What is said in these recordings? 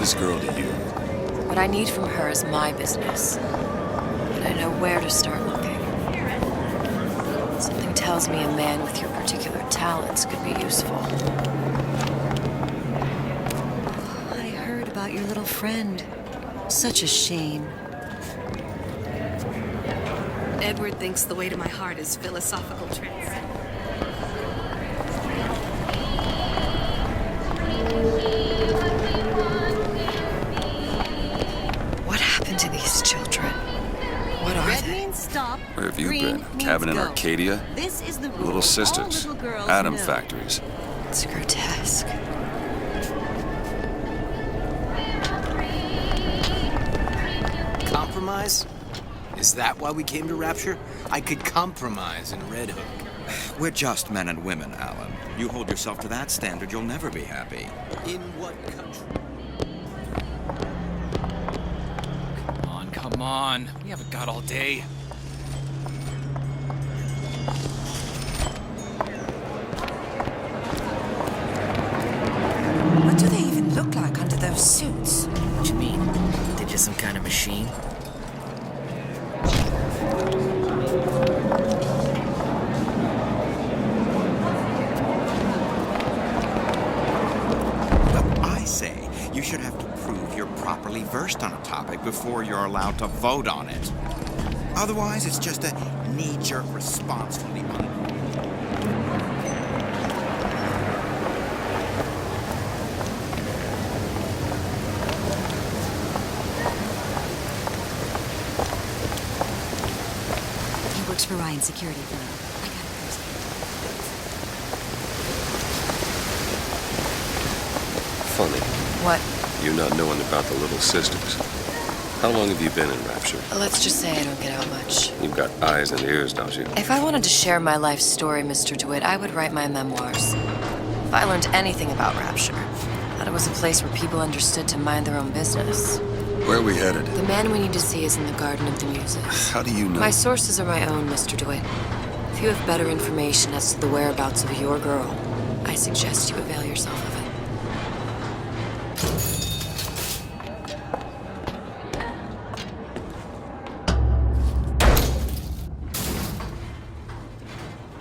this girl to you? What I need from her is my business. But I know where to start looking. Something tells me a man with your particular talents could be useful. I heard about your little friend. Such a shame. Edward thinks the way to my heart is philosophical trance. What happened to these children? What are Red they? means stop. Where have you Green been? means Cabin in go. Arcadia? This is the rule. Little sisters? All little girls Atom know. factories? It's grotesque. Compromise? Is that why we came to Rapture? I could compromise in Red Hook. We're just men and women, Alan. You hold yourself to that standard, you'll never be happy. In what country? Come on. We haven't got all day. What do they even look like under those suits? What you mean? They're just some kind of machine? Well, I say you should have to prove you're properly versed on a topic before you're allowed to vote on it. Otherwise, it's just a knee-jerk response from the He works for Ryan Security for now. I got it first. Funny, What? you not knowing about the little sisters. How long have you been in Rapture? Let's just say I don't get out much. You've got eyes and ears, don't you? If I wanted to share my life story, Mr. DeWitt, I would write my memoirs. If I learned anything about Rapture, that it was a place where people understood to mind their own business. Where are we headed? The man we need to see is in the Garden of the Muses. How do you know? My sources are my own, Mr. DeWitt. If you have better information as to the whereabouts of your girl, I suggest you avail yourself of it.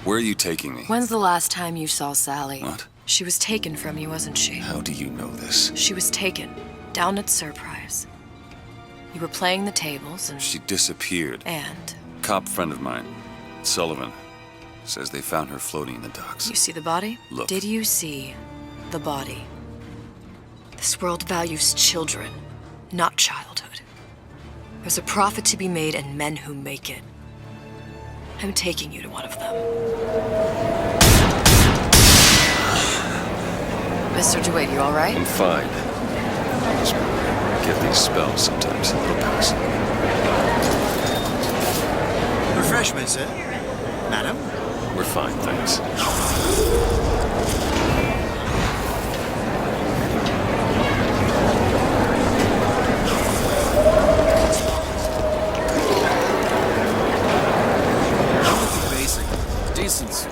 Where are you taking me? When's the last time you saw Sally? What? She was taken from you, wasn't she? How do you know this? She was taken, down at Surprise. You were playing the tables and... She disappeared. And? Cop friend of mine, Sullivan, says they found her floating in the docks. You see the body? Look. Did you see the body? This world values children, not childhood. There's a profit to be made and men who make it. I'm taking you to one of them. Mr. DeWitt, you all right? I'm fine. Just get these spells sometimes. It'll pass. Refreshment, sir. Madam? We're fine, thanks. Basic. Decency.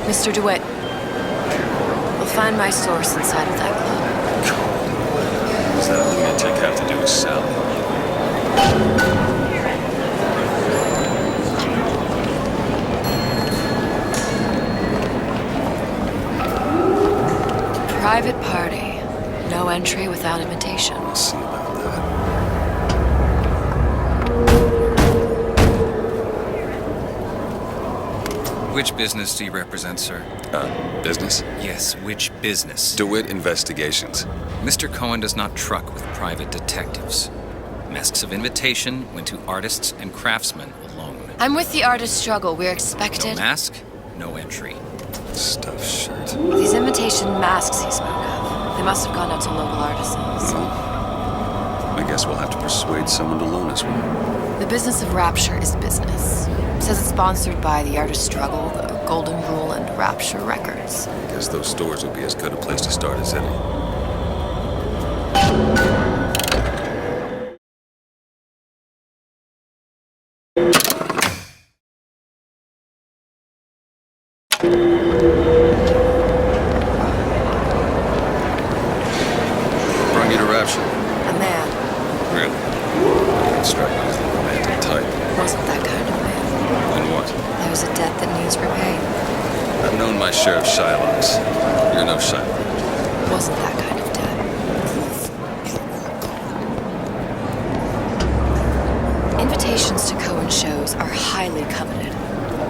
Mr. DeWitt, we'll find my source inside of that club. Does that lunatic have to do with Sally? Private party. No entry without invitation. We'll see about that. Which business do you represent, sir? Business? Yes, which business? DeWitt Investigations. Mr. Cohen does not truck with private detectives. Masks of invitation went to artists and craftsmen alone. I'm with the artist struggle. We're No expected. mask, no entry. Stuffed shirt. These invitation masks he spoke of. They must have gone out to local artisans. I guess we'll have to persuade someone to loan us one. The business of Rapture is business. It says it's sponsored by the Artist Struggle, the Golden Rule, and Rapture Records. I guess those stores would be as good a place to start as any. with that kind of debt. Invitations to Cohen shows are highly coveted.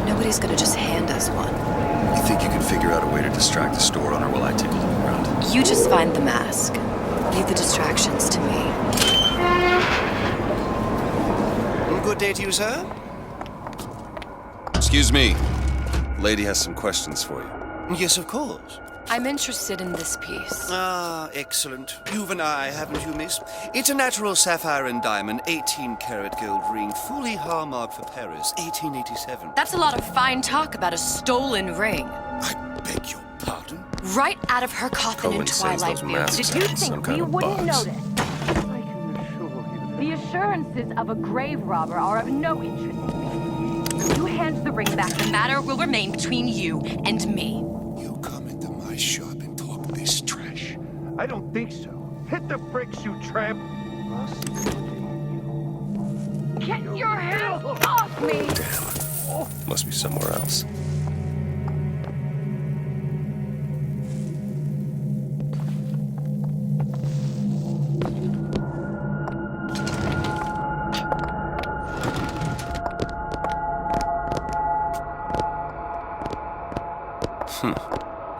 Nobody's gonna just hand us one. You think you can figure out a way to distract the store owner while I take a look around? You just find the mask. Leave the distractions to me. Good day to you, sir. Excuse me. Lady has some questions for you. Yes, of course. I'm interested in this piece. Ah, excellent. You've an eye, haven't you, miss? It's a natural sapphire and diamond, 18-karat gold ring, fully hallmarked for Paris, 1887. That's a lot of fine talk about a stolen ring. I beg your pardon? Right out of her coffin in Cohen says Twilight those View. masks Did you have some think kind we of wouldn't box. notice? The assurances of a grave robber are of no interest to me. You hand the ring back. The matter will remain between you and me. You come into my shop and talk this trash. I don't think so. Hit the bricks, you tramp! Get your hands off me! Must be somewhere else.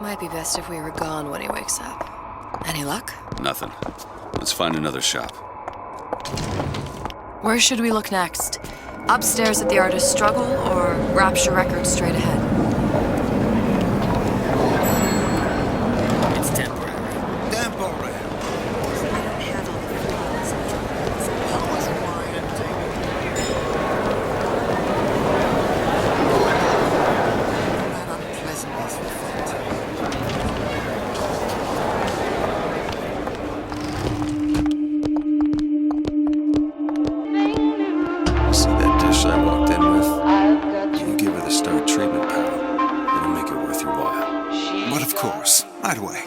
Might be best if we were gone when he wakes up. Any luck? Nothing. Let's find another shop. Where should we look next? Upstairs at the Artist's Struggle or Rapture Records straight ahead? It's temporary. Temporary. See that dish I walked in with? You give her the star treatment, pal. It'll make it worth your while. But of course, right away.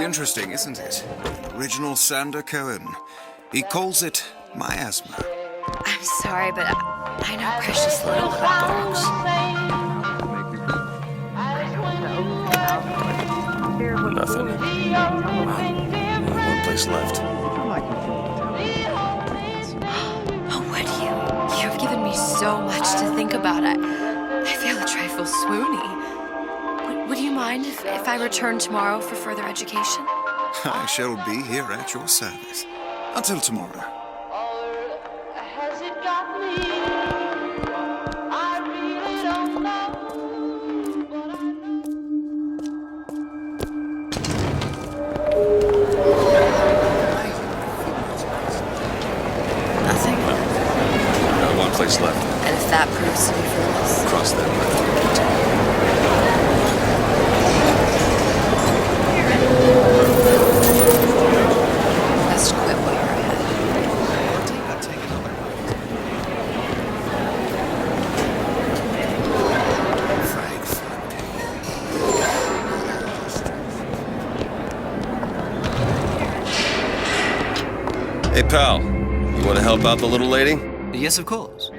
Interesting, isn't it? Original Sander Cohen. He calls it miasma. I'm sorry, but I know precious little about dogs. Nothing. Only one place left. Oh, would you? You've given me so much to think about. I feel a trifle swoony. Would you mind if I return tomorrow for further education? I shall be here at your service. Until tomorrow. Nothing? Got one place left. And if that proves to be fruitless? Cross that bridge when we get to Best quit while you're ahead. Hey, pal. You want to help out the little lady? Yes, of course.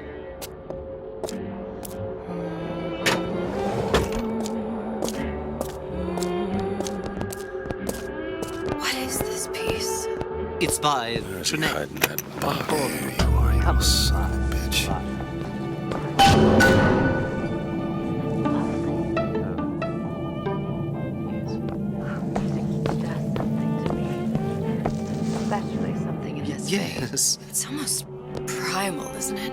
What is this piece? It's by Where's he Trinae. hiding that box? There you are, you son of a bitch. Especially something in his face. Yes. It's almost primal, isn't it?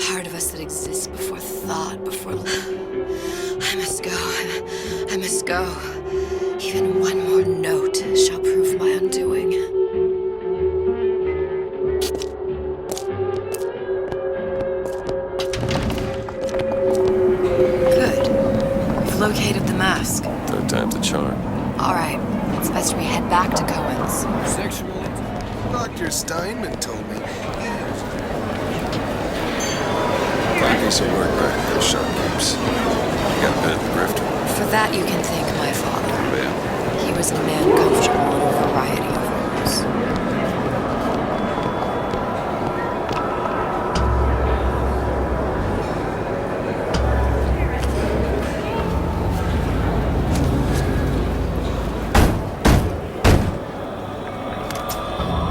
Part of us that exists before thought, before... I must go. I must go. Even one more note shall prove my undoing. Good. We've located the mask. Third time's a charm. All right. It's best we head back to Cohen's. Sexual. Dr. Steinman told me. Fine piece of work back at those shopkeepers. You got a bit of the grift. For that you can thank my father. Yeah. He was a man comfortable in a variety of roles.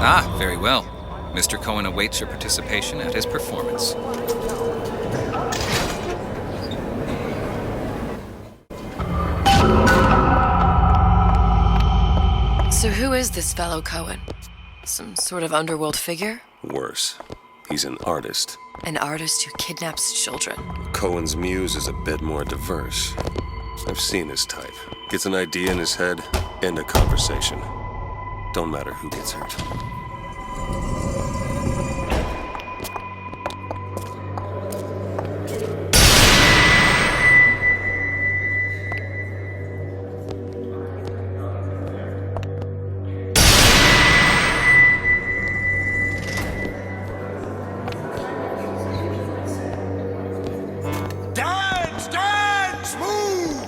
Ah, very well. Mr. Cohen awaits your participation at his performance. So who is this fellow Cohen? Some sort of underworld figure? Worse, he's an artist. An artist who kidnaps children. Cohen's muse is a bit more diverse. I've seen his type. Gets an idea in his head, end a conversation. Don't matter who gets hurt. Dance! Dance! Move!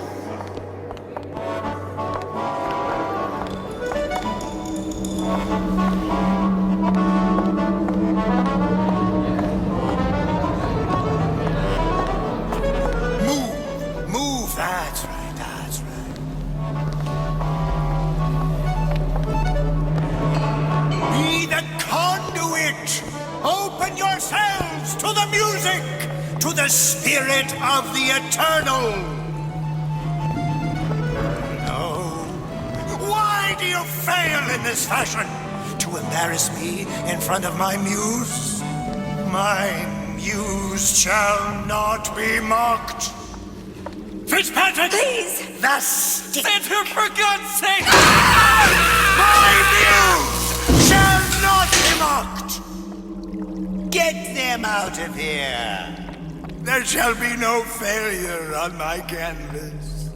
Move! Move! That's right, that's right. Be the conduit! Open yourselves to the music! To the spirit of the eternal! No. Why do you fail in this fashion? To embarrass me in front of my muse? My muse shall not be mocked. Fitzpatrick! Please! The stick! Enter, for God's sake! My muse shall not be mocked! Get them out of here! There shall be no failure on my canvas.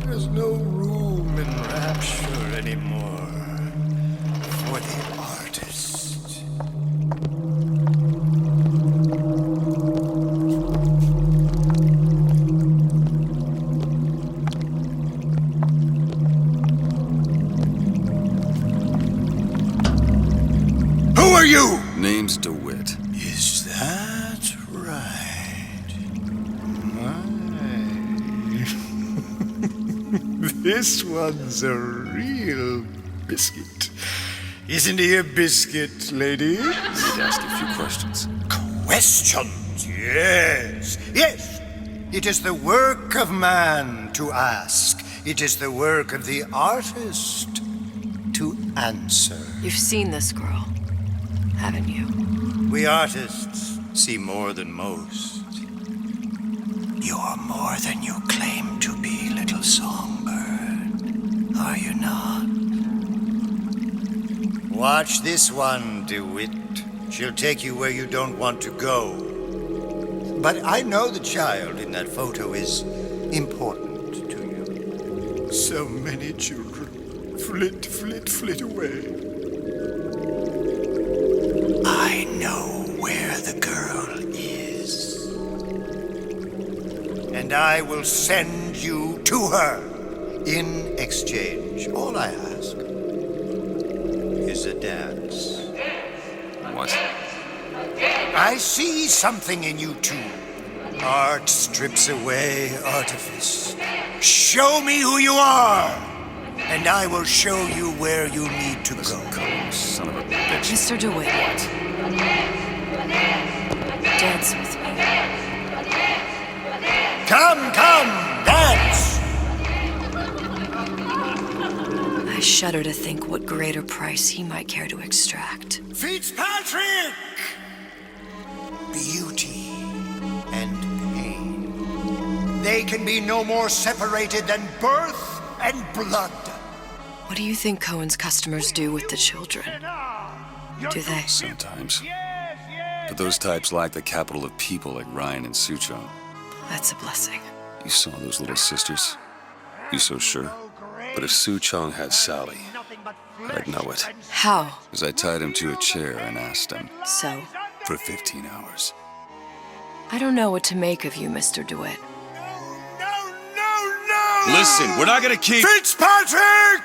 There's no room in rapture anymore for the artist. Who are you? Name's DeWitt. Is that right? My. This one's a real biscuit. Isn't he a biscuit, ladies? Need to ask you a few questions. Questions, yes. Yes. It is the work of man to ask. It is the work of the artist to answer. You've seen this girl, haven't you? We artists see more than most. You're more than you claim to be, little songbird. Are you not? Watch this one, DeWitt. She'll take you where you don't want to go. But I know the child in that photo is important to you. So many children flit, flit, flit away. I know where the girl is. And I will send you to her. In exchange, all I ask is a dance. What? I see something in you two. Art strips away artifice. Show me who you are, and I will show you where you need to go. Son of a bitch. Mr. DeWitt. Dance with me. Come, dance! I shudder to think what greater price he might care to extract. Fitzpatrick! Beauty and pain. They can be no more separated than birth and blood. What do you think Cohen's customers do with the children? Do they? Sometimes. But those types lack the capital of people like Ryan and Suchong. That's a blessing. You saw those little sisters? You so sure? But if Suchong had Sally, I'd know it. How? As I tied him to a chair and asked him. So? For 15 hours. I don't know what to make of you, Mr. DeWitt. No! Listen, we're not gonna keep... Fitzpatrick!